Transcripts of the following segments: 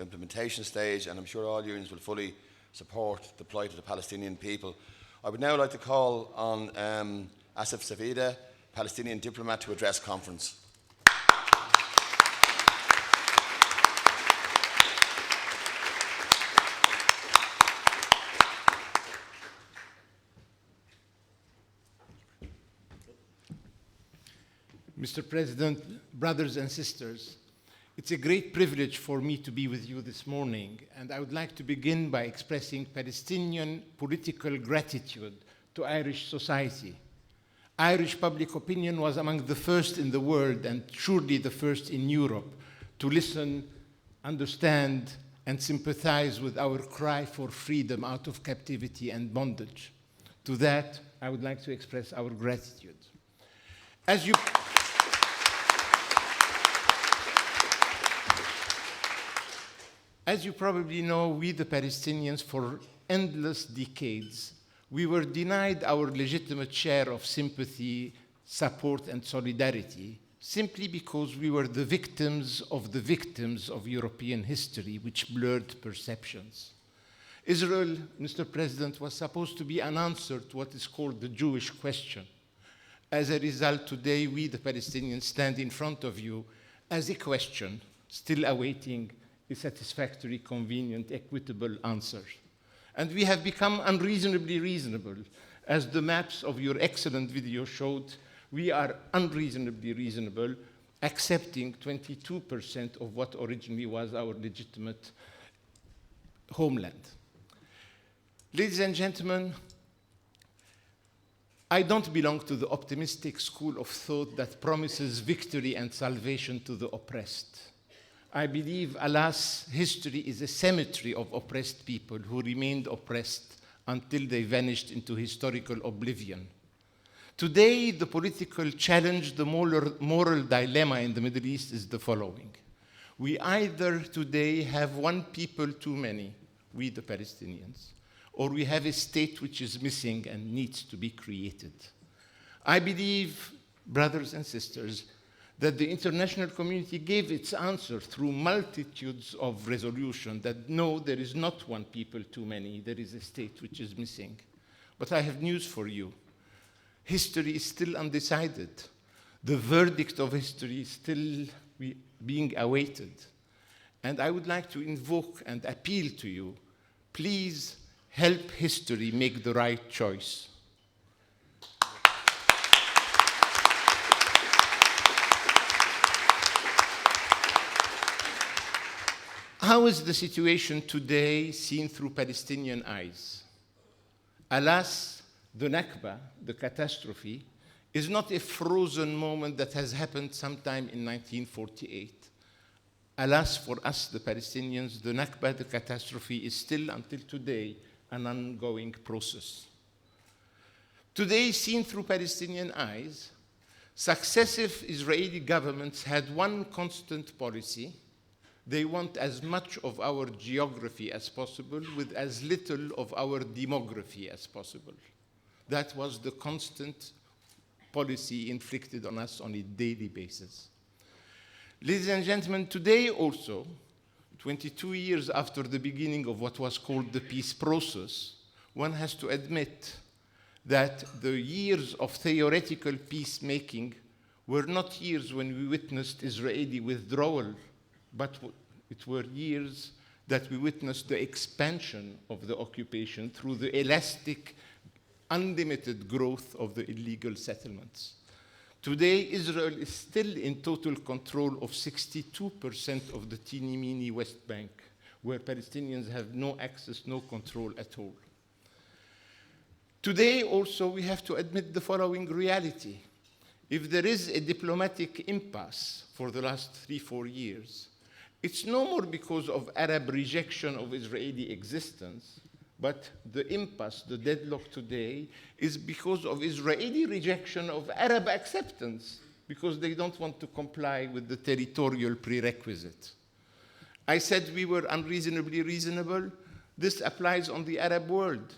implementation stage, and I'm sure all unions will fully support the plight of the Palestinian people. I would now like to call on Afif Safieh, Palestinian diplomat, to address conference. Mr. President, brothers and sisters, it's a great privilege for me to be with you this morning, and I would like to begin by expressing Palestinian political gratitude to Irish society. Irish public opinion was among the first in the world, and surely the first in Europe, to listen, understand, and sympathize with our cry for freedom out of captivity and bondage. To that, I would like to express our gratitude. As you probably know, we the Palestinians, for endless decades, we were denied our legitimate share of sympathy, support, and solidarity, simply because we were the victims of European history, which blurred perceptions. Israel, Mr. President, was supposed to be an answer to what is called the Jewish question. As a result, today, we the Palestinians stand in front of you as a question, still awaiting a satisfactory, convenient, equitable answer. And we have become unreasonably reasonable. As the maps of your excellent video showed, we are unreasonably reasonable, accepting 22% of what originally was our legitimate homeland. Ladies and gentlemen, I don't belong to the optimistic school of thought that promises victory and salvation to the oppressed. I believe, alas, history is a cemetery of oppressed people who remained oppressed until they vanished into historical oblivion. Today, the political challenge, the moral dilemma in the Middle East is the following. We either today have one people too many, we the Palestinians, or we have a state which is missing and needs to be created. I believe, brothers and sisters, that the international community gave its answer through multitudes of resolutions that no, there is not one people too many, there is a state which is missing. But I have news for you. History is still undecided. The verdict of history is still being awaited. And I would like to invoke and appeal to you, please help history make the right choice. How is the situation today seen through Palestinian eyes? Alas, the Nakba, the catastrophe, is not a frozen moment that has happened sometime in 1948. Alas, for us, the Palestinians, the Nakba, the catastrophe, is still, until today, an ongoing process. Today, seen through Palestinian eyes, successive Israeli governments had one constant policy. They want as much of our geography as possible with as little of our demography as possible. That was the constant policy inflicted on us on a daily basis. Ladies and gentlemen, today also, 22 years after the beginning of what was called the peace process, one has to admit that the years of theoretical peacemaking were not years when we witnessed Israeli withdrawal, but it were years that we witnessed the expansion of the occupation through the elastic, unlimited growth of the illegal settlements. Today, Israel is still in total control of 62% of the teeny-meeny West Bank, where Palestinians have no access, no control at all. Today, also, we have to admit the following reality. If there is a diplomatic impasse for the last 3-4 years, it's no more because of Arab rejection of Israeli existence, but the impasse, the deadlock today, is because of Israeli rejection of Arab acceptance, because they don't want to comply with the territorial prerequisite. I said we were unreasonably reasonable. This applies on the Arab world.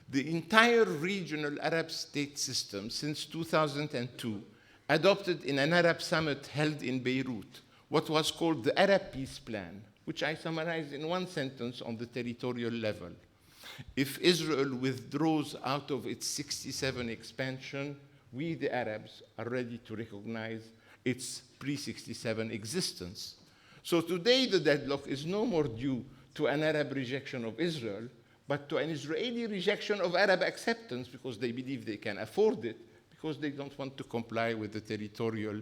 The entire regional Arab state system since 2002 adopted in an Arab summit held in Beirut what was called the Arab Peace Plan, which I summarize in one sentence on the territorial level. If Israel withdraws out of its 67 expansion, we, the Arabs, are ready to recognize its pre-67 existence. So today, the deadlock is no more due to an Arab rejection of Israel, but to an Israeli rejection of Arab acceptance because they believe they can afford it, because they don't want to comply with the territorial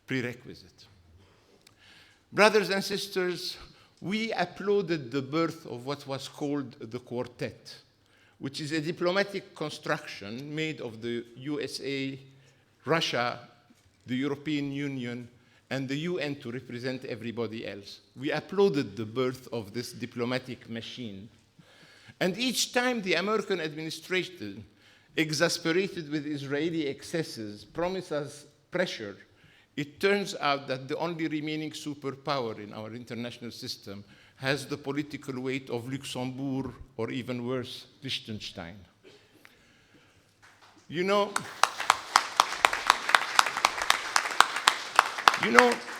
prerequisite. Brothers and sisters, we applauded the birth of what was called the Quartet, which is a diplomatic construction made of the USA, Russia, the European Union, and the UN to represent everybody else. We applauded the birth of this diplomatic machine. And each time the American administration, exasperated with Israeli excesses, promised us pressure, it turns out that the only remaining superpower in our international system has the political weight of Luxembourg, or even worse, Liechtenstein. You know,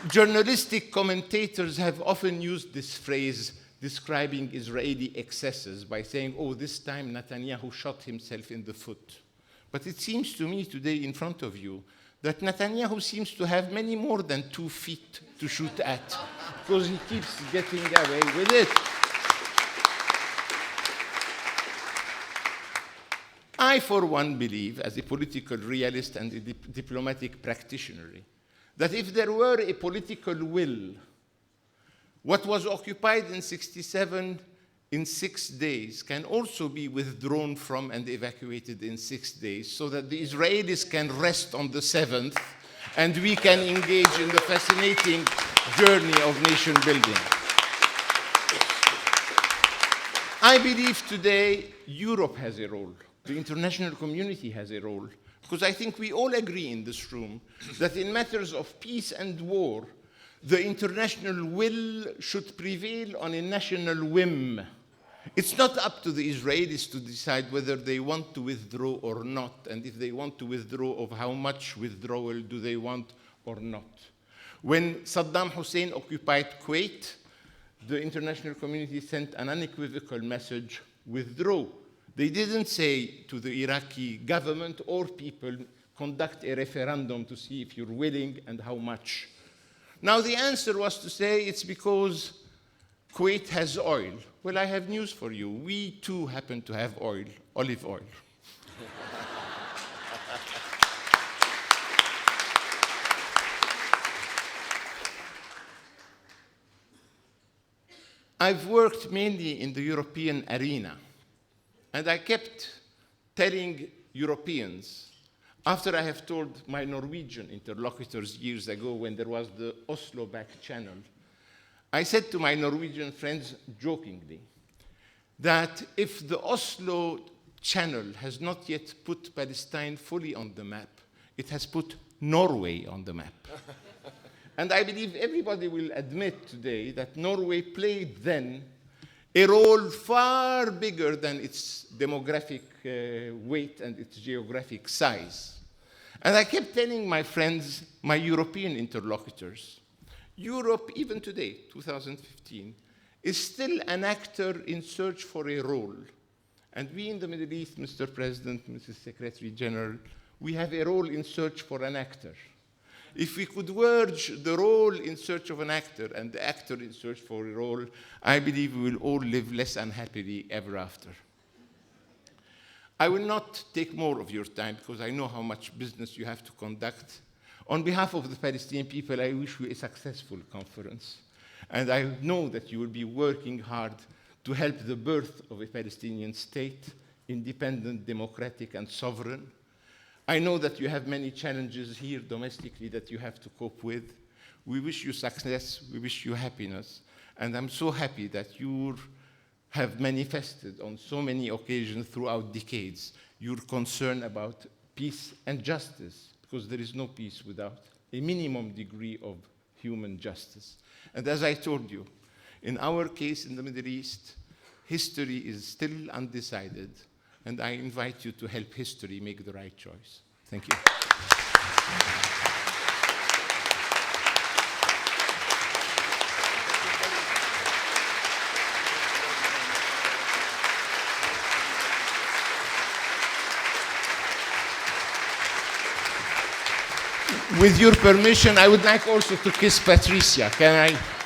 journalistic commentators have often used this phrase describing Israeli excesses by saying, oh, this time Netanyahu shot himself in the foot. But it seems to me today in front of you that Netanyahu seems to have many more than 2 feet to shoot at, because he keeps getting away with it. I, for one, believe, as a political realist and a diplomatic practitioner, that if there were a political will, what was occupied in 67 in 6 days can also be withdrawn from and evacuated in 6 days, so that the Israelis can rest on the 7th and we can engage in the fascinating journey of nation building. I believe today Europe has a role, the international community has a role, because I think we all agree in this room that in matters of peace and war, the international will should prevail on a national whim. It's not up to the Israelis to decide whether they want to withdraw or not, and if they want to withdraw, of how much withdrawal do they want or not. When Saddam Hussein occupied Kuwait, the international community sent an unequivocal message: withdraw. They didn't say to the Iraqi government or people, conduct a referendum to see if you're willing and how much. Now the answer was to say it's because Kuwait has oil. Well, I have news for you. We too happen to have oil, olive oil. I've worked mainly in the European arena, and I kept telling Europeans, after I have told my Norwegian interlocutors years ago when there was the Oslo back channel, I said to my Norwegian friends jokingly that if the Oslo channel has not yet put Palestine fully on the map, it has put Norway on the map. And I believe everybody will admit today that Norway played then a role far bigger than its demographic weight and its geographic size. And I kept telling my friends, my European interlocutors, Europe, even today, 2015, is still an actor in search for a role. And we in the Middle East, Mr. President, Mrs. Secretary General, we have a role in search for an actor. If we could merge the role in search of an actor and the actor in search for a role, I believe we will all live less unhappily ever after. I will not take more of your time because I know how much business you have to conduct. On behalf of the Palestinian people, I wish you a successful conference. And I know that you will be working hard to help the birth of a Palestinian state, independent, democratic, and sovereign. I know that you have many challenges here domestically that you have to cope with. We wish you success, we wish you happiness, and I'm so happy that you have manifested on so many occasions throughout decades your concern about peace and justice, because there is no peace without a minimum degree of human justice. And as I told you, in our case in the Middle East, history is still undecided, and I invite you to help history make the right choice. Thank you. with your permission, I would like also to kiss Patricia. Can I?